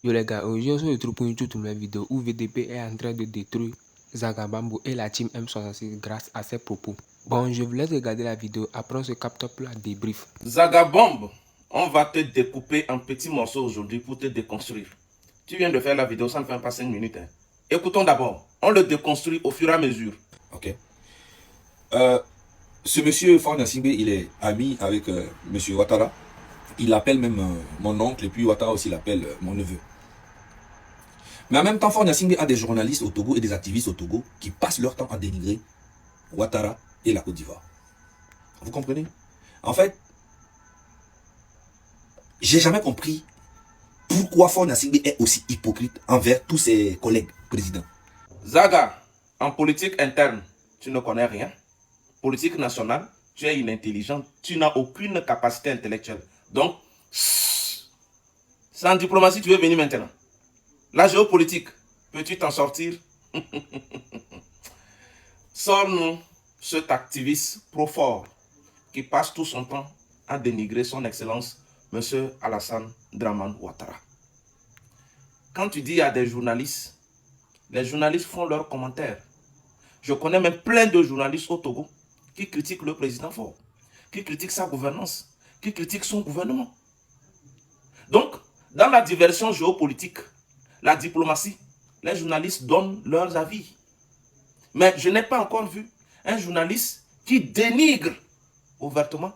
Yo les gars, aujourd'hui on se retrouve pour une toute nouvelle vidéo où VDP est en train de détruire Zagabambo et la team M66 grâce à ses propos. Bon, je vous laisse regarder la vidéo, après on se capte pour la débrief. Zagabomb, on va te découper en petits morceaux aujourd'hui pour te déconstruire. Tu viens de faire la vidéo, ça ne fait pas 5 minutes. Hein. Écoutons d'abord, on le déconstruit au fur et à mesure. Ok. Ce monsieur Fauna Singbe, il est ami avec monsieur Ouattara. Il appelle même mon oncle et puis Ouattara aussi l'appelle mon neveu. Mais en même temps, Fauna Singbe a des journalistes au Togo et des activistes au Togo qui passent leur temps à dénigrer Ouattara et la Côte d'Ivoire. Vous comprenez? En fait, j'ai jamais compris pourquoi Fauna Singbe est aussi hypocrite envers tous ses collègues présidents. Zaga, en politique interne, tu ne connais rien. Politique nationale, tu es inintelligent, tu n'as aucune capacité intellectuelle. Donc, c'est en diplomatie tu veux venir maintenant. La géopolitique, peux-tu t'en sortir? Sors-nous cet activiste pro-fort qui passe tout son temps à dénigrer son excellence, M. Alassane Dramane Ouattara. Quand tu dis à des journalistes, les journalistes font leurs commentaires. Je connais même plein de journalistes au Togo qui critiquent le président fort, qui critiquent sa gouvernance, qui critiquent son gouvernement. Donc, dans la diversion géopolitique, la diplomatie, les journalistes donnent leurs avis. Mais je n'ai pas encore vu un journaliste qui dénigre ouvertement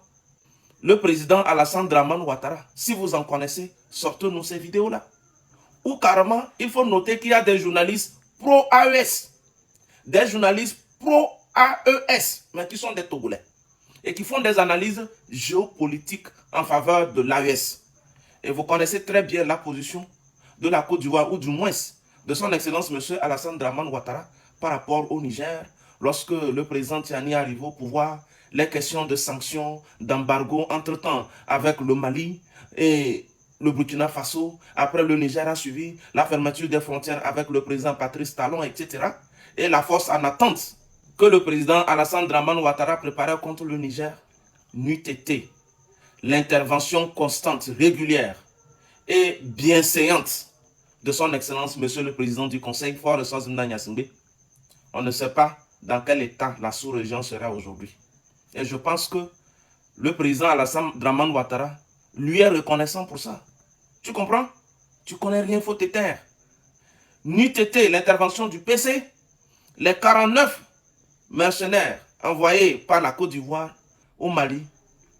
le président Alassane Dramane Ouattara. Si vous en connaissez, sortez-nous ces vidéos-là. Ou carrément, il faut noter qu'il y a des journalistes pro-AES, des journalistes pro-AES, mais qui sont des Togolais, et qui font des analyses géopolitiques en faveur de l'AES. Et vous connaissez très bien la position de la Côte d'Ivoire, ou du moins de son Excellence M. Alassane Dramane Ouattara par rapport au Niger, lorsque le président Tiani arrive au pouvoir, les questions de sanctions, d'embargo, entre-temps avec le Mali et le Burkina Faso, après le Niger a suivi la fermeture des frontières avec le président Patrice Talon, etc. Et la force en attente que le président Alassane Dramane Ouattara préparait contre le Niger n'eût été l'intervention constante, régulière et bienséante de son Excellence, Monsieur le Président du Conseil, Fort de Sozimna Nyasingbe, on ne sait pas dans quel état la sous-région sera aujourd'hui. Et je pense que le président Alassane Dramane Ouattara lui est reconnaissant pour ça. Tu comprends? Tu connais rien, faut te taire. N'eût été l'intervention du PC, les 49 mercenaires envoyés par la Côte d'Ivoire au Mali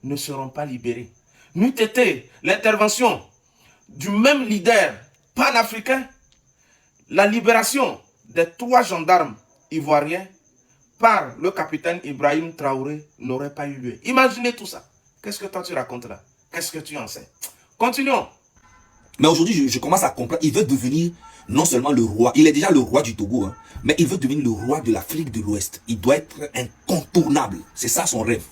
ne seront pas libérés. N'eût été l'intervention du même leader panafricain, la libération des 3 gendarmes ivoiriens par le capitaine Ibrahim Traoré n'aurait pas eu lieu. Imaginez tout ça. Qu'est-ce que toi tu racontes là? Qu'est-ce que tu en sais? Continuons. Mais aujourd'hui, je commence à comprendre. Il veut devenir non seulement le roi, il est déjà le roi du Togo, hein, mais il veut devenir le roi de l'Afrique de l'Ouest. Il doit être incontournable. C'est ça son rêve.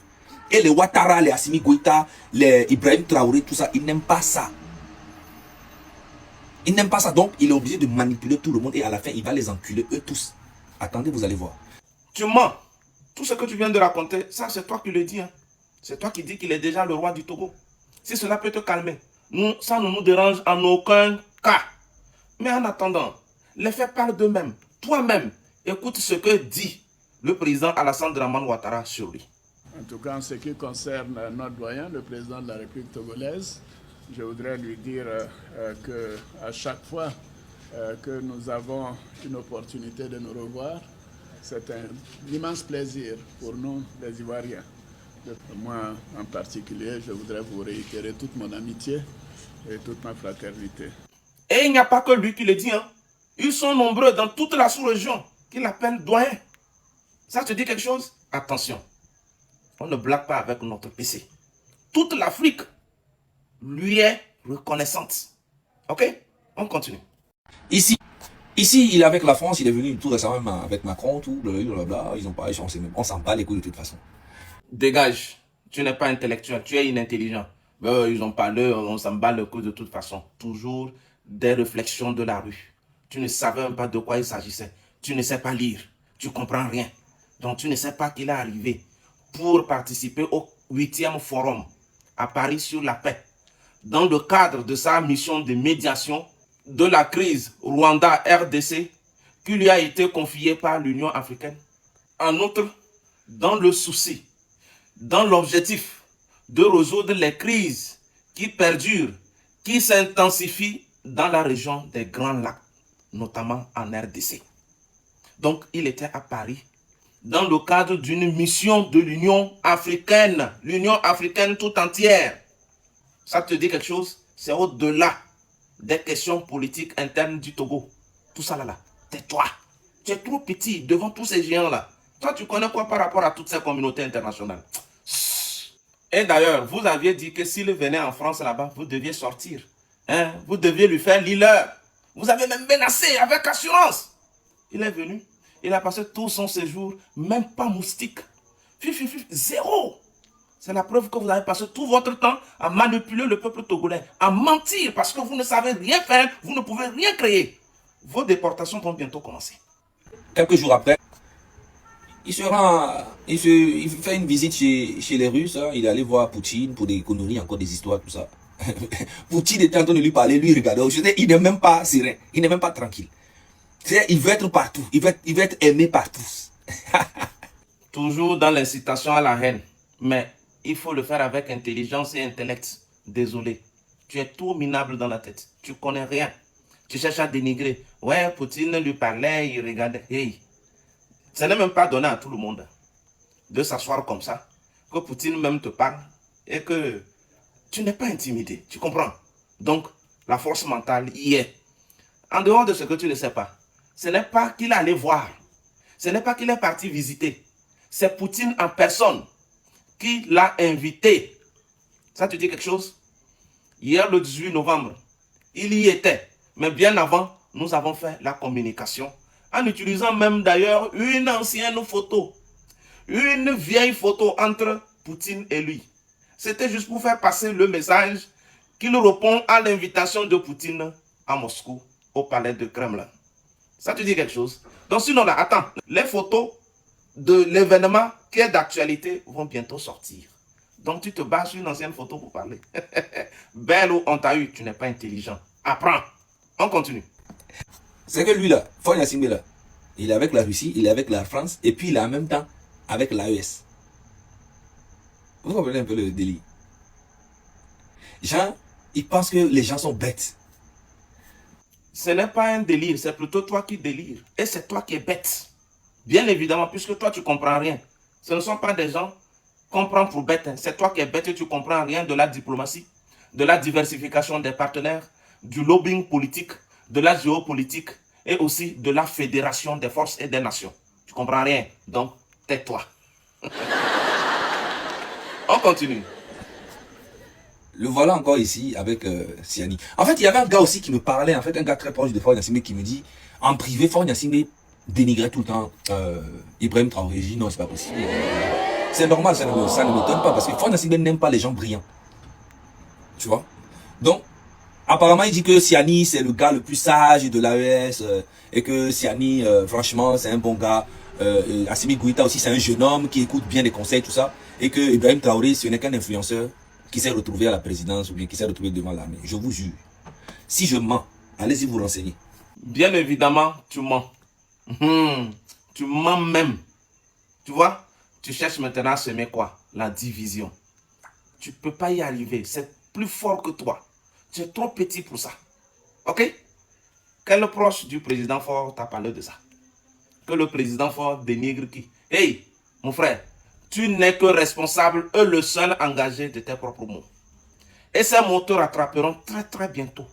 Et les Ouattara, les Assimi Goïta, les Ibrahim Traoré, tout ça, ils n'aiment pas ça. Ils n'aiment pas ça. Donc, il est obligé de manipuler tout le monde et à la fin, il va les enculer eux tous. Attendez, vous allez voir. Tu mens. Tout ce que tu viens de raconter, ça c'est toi qui le dis. Hein. C'est toi qui dis qu'il est déjà le roi du Togo. Si cela peut te calmer, nous, ça ne nous dérange en aucun cas. Mais en attendant, les faits parlent d'eux-mêmes. Toi-même, écoute ce que dit le président Alassane Dramane Ouattara sur lui. En tout cas, en ce qui concerne notre doyen, le président de la République togolaise, je voudrais lui dire qu'à chaque fois que nous avons une opportunité de nous revoir, c'est un immense plaisir pour nous, les Ivoiriens. Moi, en particulier, je voudrais vous réitérer toute mon amitié et toute ma fraternité. Et il n'y a pas que lui qui le dit. Hein. Ils sont nombreux dans toute la sous-région qui l'appellent doyen. Ça te dit quelque chose? Attention, on ne blague pas avec notre PC. Toute l'Afrique lui est reconnaissante. Ok? On continue. Ici, il est avec la France, il est venu tout récemment avec Macron, tout, blablabla. Ils ont pas échangé même. On s'en bat les couilles de toute façon. Dégage. Tu n'es pas intellectuel, tu es inintelligent. Ils ont parlé, on s'en bat le coup de toute façon. Toujours des réflexions de la rue. Tu ne savais même pas de quoi il s'agissait. Tu ne sais pas lire. Tu comprends rien. Donc tu ne sais pas qu'il est arrivé pour participer au 8e forum à Paris sur la paix. Dans le cadre de sa mission de médiation de la crise Rwanda-RDC qui lui a été confiée par l'Union africaine. En outre, dans le souci, dans l'objectif de résoudre les crises qui perdurent, qui s'intensifient dans la région des Grands Lacs, notamment en RDC. Donc, il était à Paris dans le cadre d'une mission de l'Union africaine tout entière. Ça te dit quelque chose? C'est au-delà des questions politiques internes du Togo. Tout ça là, tais-toi. Tu es trop petit devant tous ces géants-là. Toi, tu connais quoi par rapport à toutes ces communautés internationales? Et d'ailleurs, vous aviez dit que s'il venait en France là-bas, vous deviez sortir. Hein? Vous deviez lui faire l'heure. Vous avez même menacé avec assurance. Il est venu. Il a passé tout son séjour, même pas moustique. Zéro. C'est la preuve que vous avez passé tout votre temps à manipuler le peuple togolais, à mentir parce que vous ne savez rien faire, vous ne pouvez rien créer. Vos déportations vont bientôt commencer. Quelques jours après, il fait une visite chez les Russes. Hein. Il est allé voir Poutine pour des conneries, encore des histoires, tout ça. Poutine était en train de lui parler, lui il regardait. Il n'est même pas serein, il n'est même pas tranquille. Il veut être partout, il veut être aimé par tous. Toujours dans l'incitation à la haine, mais il faut le faire avec intelligence et intellect. Désolé, tu es trop minable dans la tête, tu connais rien. Tu cherches à dénigrer. Ouais, Poutine lui parlait, il regardait. Hey, ça n'est même pas donné à tout le monde de s'asseoir comme ça, que Poutine même te parle et que tu n'es pas intimidé, tu comprends? Donc, la force mentale y est. En dehors de ce que tu ne sais pas, ce n'est pas qu'il est allé voir, ce n'est pas qu'il est parti visiter, c'est Poutine en personne qui l'a invité. Ça te dit quelque chose? Hier, le 18 novembre, il y était, mais bien avant, nous avons fait la communication en utilisant même d'ailleurs une ancienne photo, une vieille photo entre Poutine et lui. C'était juste pour faire passer le message qu'il répond à l'invitation de Poutine à Moscou, au palais de Kremlin. Ça te dit quelque chose? Donc sinon là, attends, les photos de l'événement qui est d'actualité vont bientôt sortir. Donc tu te bases sur une ancienne photo pour parler. Belle ou on t'a eu, tu n'es pas intelligent. Apprends. On continue. C'est que lui là, Faure Gnassingbé là, il est avec la Russie, il est avec la France, et puis il est en même temps avec l'AES. Vous comprenez un peu le délire? Jean, il pense que les gens sont bêtes. Ce n'est pas un délire, c'est plutôt toi qui délire. Et c'est toi qui es bête. Bien évidemment, puisque toi tu comprends rien. Ce ne sont pas des gens qu'on prend pour bêtes. C'est toi qui es bête et tu comprends rien de la diplomatie, de la diversification des partenaires, du lobbying politique, de la géopolitique et aussi de la fédération des forces et des nations. Tu comprends rien, donc tais-toi. On continue. Le voilà encore ici avec Siani. En fait, il y avait un gars aussi qui me parlait, en fait, un gars très proche de Faure Gnassingbé qui me dit, en privé, Faure Gnassingbé dénigrait tout le temps Ibrahim Traoré. Je dis non, c'est pas possible. C'est normal, ça ne m'étonne pas, parce que Faure Gnassingbé n'aime pas les gens brillants. Tu vois? Donc, apparemment, il dit que Siani, c'est le gars le plus sage de l'AES, et que Siani, franchement, c'est un bon gars. Assimi Goïta aussi, c'est un jeune homme qui écoute bien les conseils, tout ça. Et que Ibrahim Traoré, ce n'est qu'un influenceur qui s'est retrouvé à la présidence ou bien qui s'est retrouvé devant l'armée. Je vous jure, si je mens, allez-y vous renseigner. Bien évidemment, tu mens. Tu mens même. Tu vois, tu cherches maintenant à semer quoi? La division. Tu ne peux pas y arriver. C'est plus fort que toi. Tu es trop petit pour ça. Ok? Quel proche du président Faure t'a parlé de ça? Que le président Faure dénigre qui? Hey, mon frère, tu n'es que responsable et le seul engagé de tes propres mots. Et ces mots te rattraperont très très bientôt.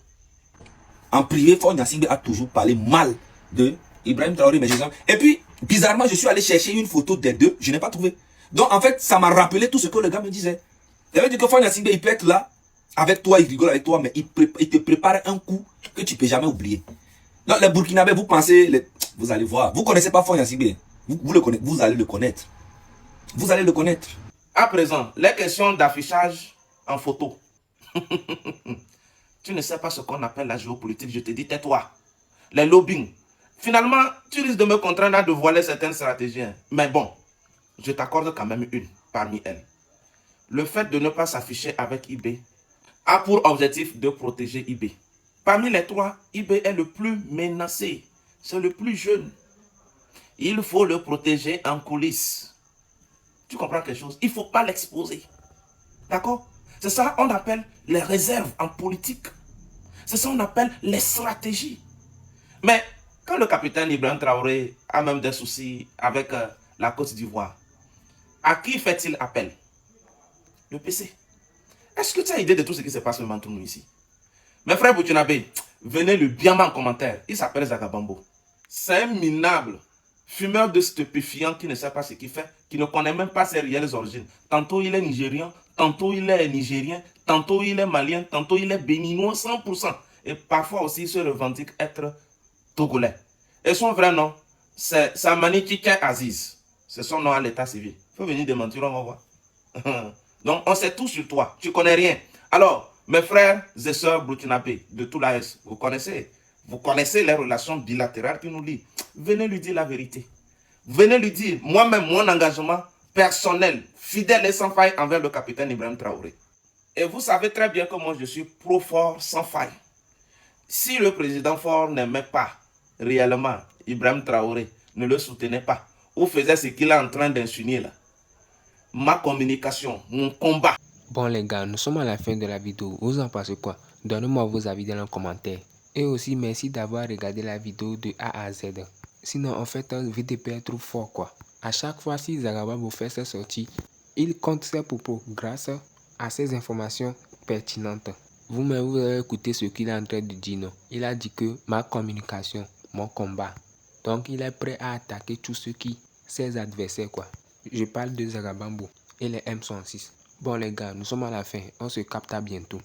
En privé, Faure Gnassingbé a toujours parlé mal de Ibrahim Traoré. Et puis, bizarrement, je suis allé chercher une photo des deux. Je n'ai pas trouvé. Donc, en fait, ça m'a rappelé tout ce que le gars me disait. Il avait dit que Faure Gnassingbé, il peut être là, avec toi, il rigole avec toi, mais il te prépare un coup que tu ne peux jamais oublier. Donc, les Burkinabés, vous pensez, vous allez voir. Vous ne connaissez pas Faure Gnassingbé. Vous le connaissez, vous allez le connaître. Vous allez le connaître. À présent, les questions d'affichage en photo. Tu ne sais pas ce qu'on appelle la géopolitique, je te dis tais-toi. Les lobbying. Finalement, tu risques de me contraindre à dévoiler certaines stratégies. Mais bon, je t'accorde quand même une parmi elles. Le fait de ne pas s'afficher avec IB a pour objectif de protéger IB. Parmi les trois, IB est le plus menacé. C'est le plus jeune. Il faut le protéger en coulisses. Tu comprends quelque chose? Il ne faut pas l'exposer. D'accord? C'est ça qu'on appelle les réserves en politique. C'est ça qu'on appelle les stratégies. Mais quand le capitaine Ibrahim Traoré a même des soucis avec la Côte d'Ivoire, à qui fait-il appel? Le PC. Est-ce que tu as idée de tout ce qui se passe maintenant nous ici? Mes frères Burkinabé, venez lui bien en commentaire. Il s'appelle Zagabambo. C'est un minable, fumeur de stupéfiants qui ne sait pas ce qu'il fait, qui ne connaît même pas ses réelles origines. Tantôt il est nigérian, tantôt il est nigérien, tantôt il est malien, tantôt il est béninois 100%. Et parfois aussi il se revendique être togolais. Et son vrai nom, c'est Samani Kike Aziz. C'est son nom à l'état civil. Il faut venir démentir, on va voir. Donc on sait tout sur toi, tu connais rien. Alors, mes frères et sœurs burkinabés de tout l'AS, vous connaissez les relations bilatérales qui nous lient. Venez lui dire la vérité. Venez lui dire, moi-même, mon engagement personnel, fidèle et sans faille envers le capitaine Ibrahim Traoré. Et vous savez très bien que moi, je suis pro-Fort sans faille. Si le président Fort n'aimait pas réellement Ibrahim Traoré, ne le soutenait pas, ou faisait ce qu'il est en train d'insinuer là, ma communication, mon combat. Bon les gars, nous sommes à la fin de la vidéo. Vous en pensez quoi? Donnez-moi vos avis dans les commentaires. Et aussi merci d'avoir regardé la vidéo de A à Z. Sinon en fait VDP est trop fort quoi. À chaque fois si Zagabambo fait ses sorties, il compte ses propos grâce à ces informations pertinentes. Vous-même vous avez écouté ce qu'il est en train de dire non. Il a dit que ma communication, mon combat. Donc il est prêt à attaquer tous ceux qui, ses adversaires quoi. Je parle de Zagabambo et les M106. Bon les gars, nous sommes à la fin. On se capte à bientôt.